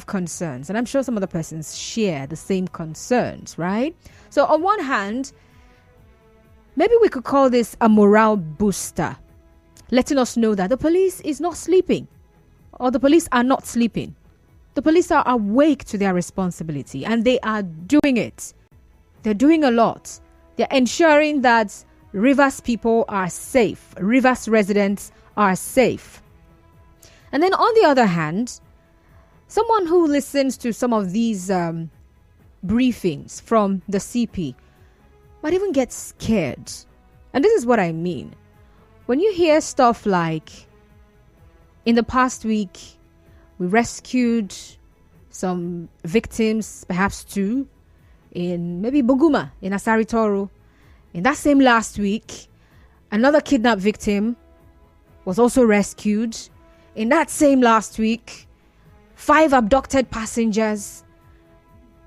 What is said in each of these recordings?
concerns, and I'm sure some other persons share the same concerns, right? So on one hand, maybe we could call this a morale booster, letting us know that the police is not sleeping, or the police are not sleeping. The police are awake to their responsibility, and they are doing it. They're doing a lot. They're ensuring that Rivers people are safe. Rivers residents are safe. And then on the other hand, someone who listens to some of these briefings from the CP might even get scared. And this is what I mean. When you hear stuff like, in the past week, we rescued some victims, perhaps two, in maybe Buguma, in Asari Toro. In that same last week, another kidnapped victim was also rescued. In that same last week, 5 abducted passengers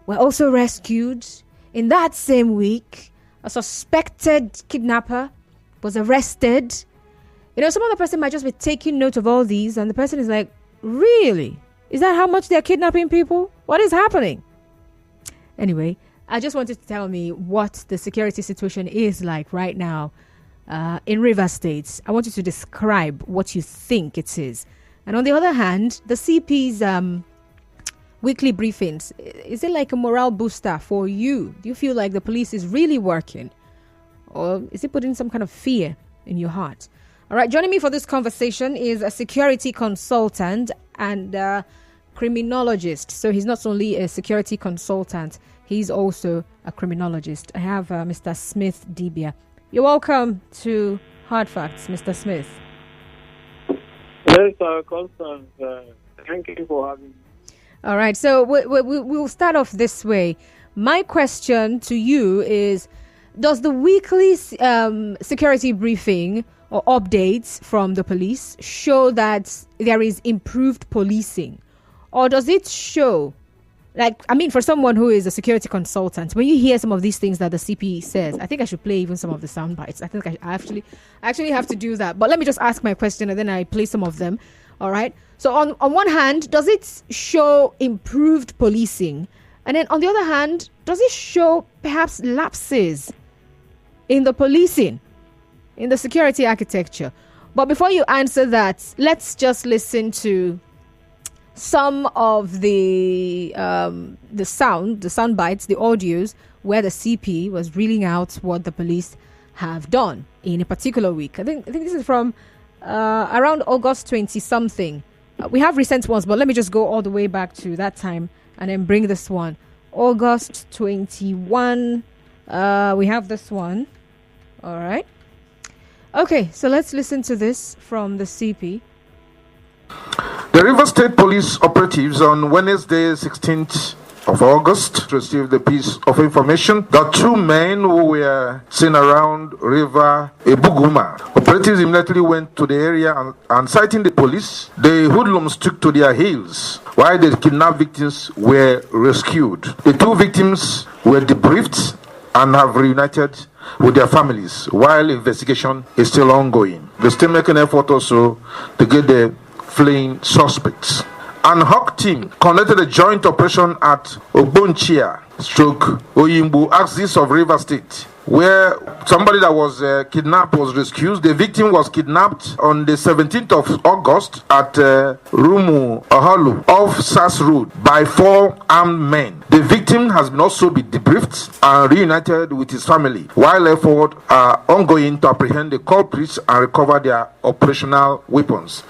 were also rescued. In that same week, a suspected kidnapper was arrested. You know, some other person might just be taking note of all these, and the person is like, really? Is that how much they're kidnapping people? What is happening? Anyway, I just wanted to tell me what the security situation is like right now in Rivers State. I want you to describe what you think it is. And on the other hand, the CP's weekly briefings, is it like a morale booster for you? Do you feel like the police is really working? Or is it putting some kind of fear in your heart? All right, joining me for this conversation is a security consultant and criminologist. So he's not only a security consultant, he's also a criminologist. I have Mr. Smith Dibia. You're welcome to Hard Facts, Mr. Smith. Yes, Constance. Thank you for having me. All right, so we'll start off this way. My question to you is, does the weekly security briefing or updates from the police show that there is improved policing? Or does it show, like, I mean, for someone who is a security consultant, when you hear some of these things that the CP says, I think I should play even some of the sound bites. I think I actually have to do that. But let me just ask my question and then I play some of them. All right. So on one hand, does it show improved policing? And then on the other hand, does it show perhaps lapses in the policing, in the security architecture? But before you answer that, let's just listen to some of the sound bites, the audios, where the CP was reeling out what the police have done in a particular week. I think this is from around August 20-something. We have recent ones, but let me just go all the way back to that time and then bring this one. August 21. We have this one. All right. Okay, so let's listen to this from the CP. The River State Police operatives on Wednesday, 16th of August, received a piece of information that 2 men who were seen around River Ebuguma. Operatives immediately went to the area and citing the police, the hoodlums took to their heels while the kidnapped victims were rescued. The 2 victims were debriefed and have reunited with their families while investigation is still ongoing. They're still making an effort also to get the fleeing suspects. An Hawk team conducted a joint operation at Obonchia, Oyimbu axis of River State, where somebody that was kidnapped was rescued. The victim was kidnapped on the 17th of August at Rumu Ohalu off SAS Road by 4 armed men. The victim has also been debriefed and reunited with his family, while efforts are ongoing to apprehend the culprits and recover their operational weapons.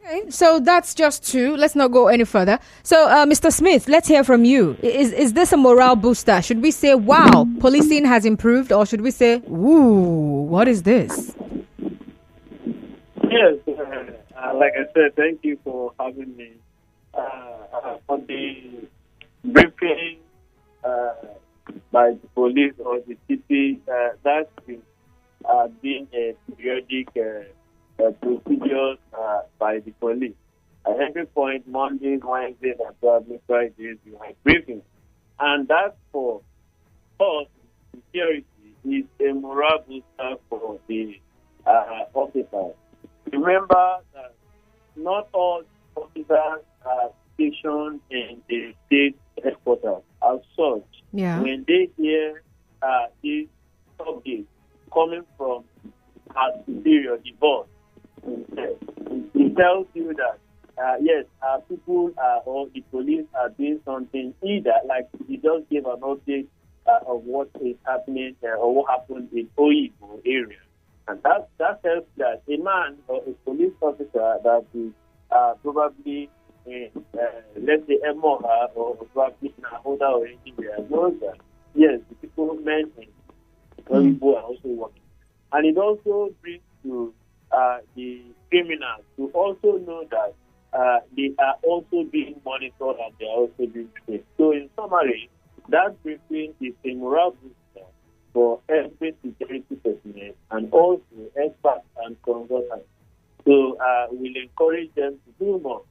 Okay, so that's just 2. Let's not go any further. So, Mr. Smith, let's hear from you. Is this a morale booster? Should we say, wow, policing has improved, or should we say, woo, what is this? Yes, like I said, thank you for having me. On the briefing by the police or the city, that's been being a periodic procedures by the police. At every point, Mondays, Wednesdays, and probably Fridays, we have briefings. And that for us, security is a morale booster for the officers. Remember that not all officers stationed in the state headquarters as such, when they hear these updates coming from our superior, the boss, it tells you that yes, people or the police are doing something, either like he just gave an update of what is happening or what happened in Oyibo area. And that helps that a man or a police officer that is probably in, let's say, Emoha or probably in Ahoda or anywhere knows that, yes, the people mentioned Oyibo are also working. And it also brings to the criminals to also know that they are also being monitored and they are also being trained. So in summary, that briefing is a morale booster for every security personnel and also experts and consultants. So we'll encourage them to do more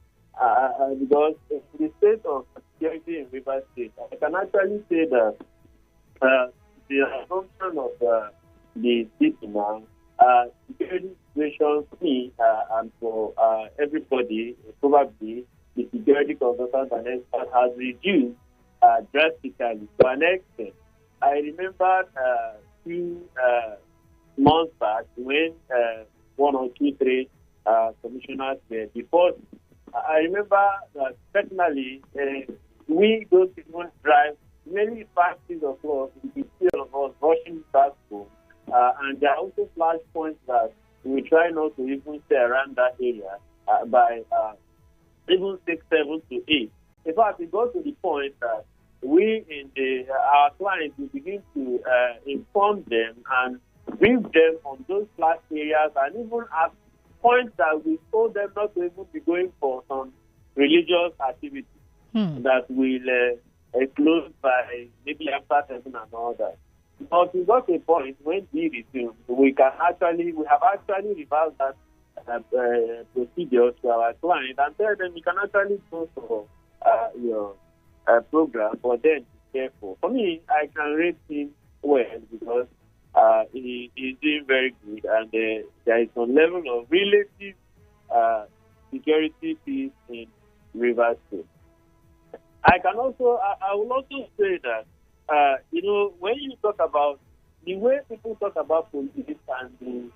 because in the state of security in Rivers State, I can actually say that the assumption of the city now, security situation for me and for everybody, probably the security consultant and expert has reduced drastically to an extent. I remember a few months back when one or two, three commissioners were before. I remember that personally, we those people drive many 5, 6 o'clock, we see of us rushing back home. And there are also flash points that we try not to even stay around that area by even 6, 7 to 8. In fact, it goes to the point that we in our clients will begin to inform them and brief them on those flash areas and even at points that we told them not to even be going for some religious activity that will close by maybe after 7 and all that. But we got a point when we resume, we have actually reversed that procedure to our client and tell them you can actually go for your program, but then be careful. For me, I can rate him well because he is doing very good and there is some level of relative security peace in Rivers State. I will also say that when you talk about the way people talk about police and the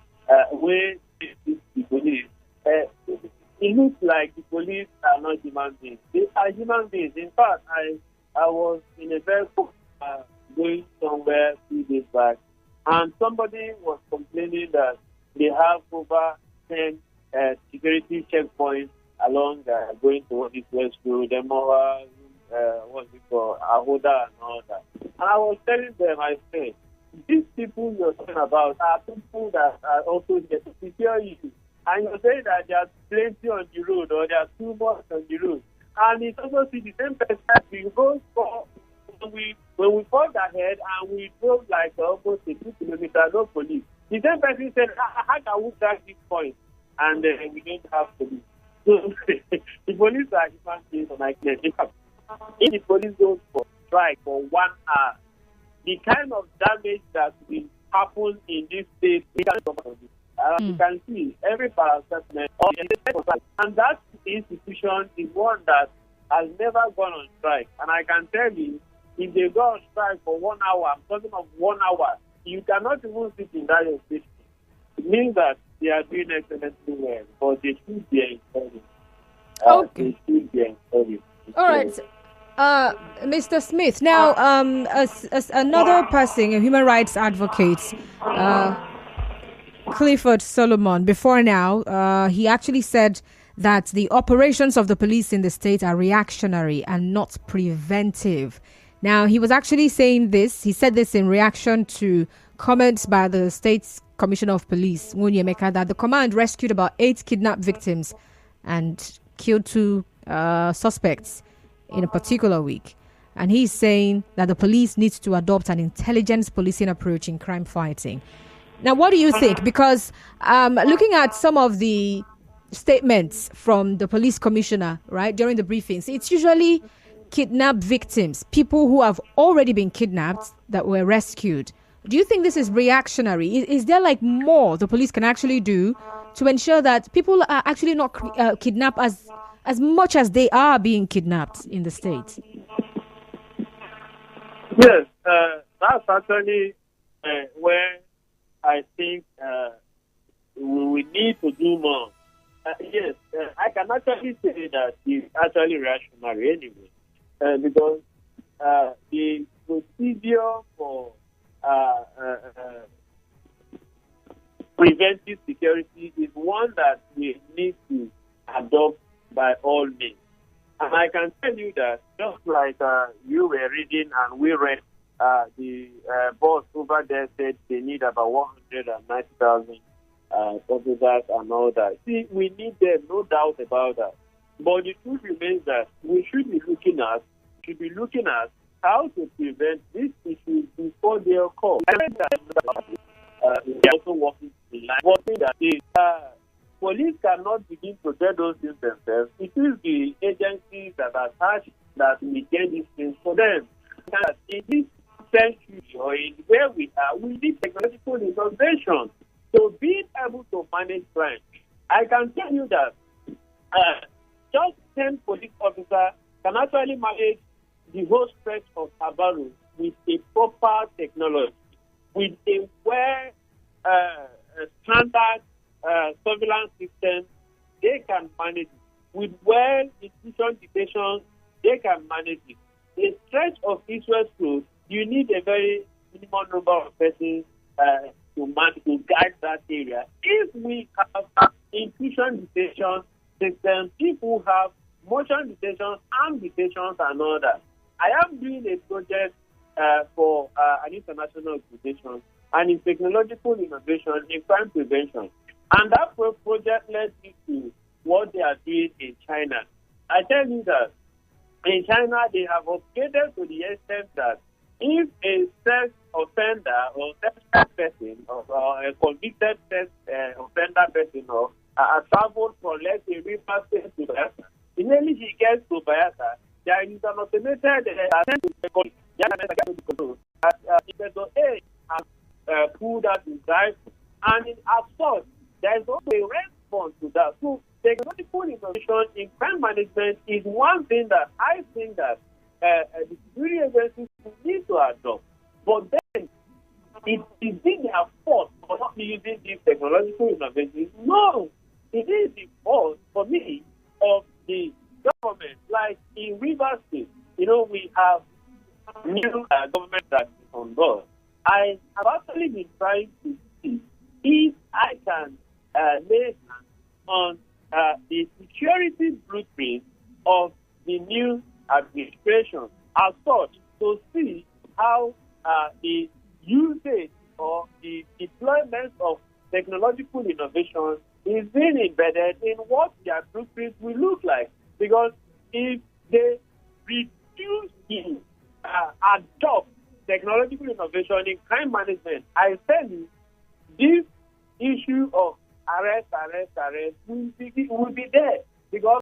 way they speak the police, it looks like the police are not human beings. They are human beings. In fact, I was in a vehicle going somewhere 2 days back, and somebody was complaining that they have over 10 security checkpoints along going towards this West Road, Demoa, Ahoda and all that. And I was telling them, I said, these people you're talking about are people that are also here to secure you. And you're saying that there are plenty on the road or there are too much on the road. And it's also see the same person we go for when we fought ahead and we drove like almost a 2 kilometers, no police. The same person said, how can we track this point? And we don't have police. So the police are human beings on my case. If the police goes for strike for 1 hour, the kind of damage that will happen in this state, we you can see every parastatement and that institution is one that has never gone on strike. And I can tell you, if they go on strike for 1 hour, I'm talking of 1 hour, you cannot even sit in that station. It means that they are doing excellently well, but they should be encouraged. Okay. They should be encouraged. All right. Mr. Smith, now, as another person, a human rights advocate, Clifford Solomon, before now, he actually said that the operations of the police in the state are reactionary and not preventive. Now, he was actually saying this. He said this in reaction to comments by the state's Commissioner of Police, Munyemeka, that the command rescued about 8 kidnapped victims and killed 2 suspects in a particular week. And he's saying that the police needs to adopt an intelligence policing approach in crime fighting. Now, what do you think? Because looking at some of the statements from the police commissioner, right, during the briefings, it's usually kidnapped victims, people who have already been kidnapped that were rescued. Do you think this is reactionary? Is there like more the police can actually do to ensure that people are actually not kidnapped as as much as they are being kidnapped in the States? Yes, that's actually where I think we need to do more. Yes, I can actually say that it's actually reactionary anyway, because the procedure for preventive security is one that we need to adopt by all means. And I can tell you that just like you were reading and we read, the boss over there said they need about 190,000 officers and all that. See, we need them, no doubt about that. But the truth remains that we should be looking at how to prevent these issues before they occur. I think that we are also working in line. One thing that is, police cannot begin to get those things themselves. It is the agencies that are attached that we get these things for them. And in this century or in where we are, we need technological innovation to be able to manage crime. I can tell you that just 10 police officers can actually manage the whole stretch of Tabaru with a proper technology, with a standard surveillance system. They can manage it. With institution detention, they can manage it. A stretch of East-West Road, you need a very minimal number of persons to guide that area. If we have institution detention systems, people have motion detention, armed detentions, and all that. I am doing a project for an international organization and in technological innovation in crime prevention. And that project led me to what they are doing in China. I tell you that in China, they have upgraded to the extent that if a sex offender or sexual person or a convicted sex offender person or traveled from, let's say, River State to Bayelsa, immediately he gets to Bayelsa, there is an automated attempt to control. A has pulled out his rifle, and in assault, there is also a response to that. So, technological innovation in crime management is one thing that I think that the security agencies need to adopt. But then, it is in their fault for not using these technological innovations. No, it is the fault, for me, of the government. Like in Rivers State, we have new government that is on board. I have actually been trying to see if I can lay hands on the security blueprint of the new administration as such to see how the usage or the deployment of technological innovation is being embedded in what their blueprint will look like. Because if they reduce to adopt technological innovation in crime management, I tell you, this issue of arrest will be there. Because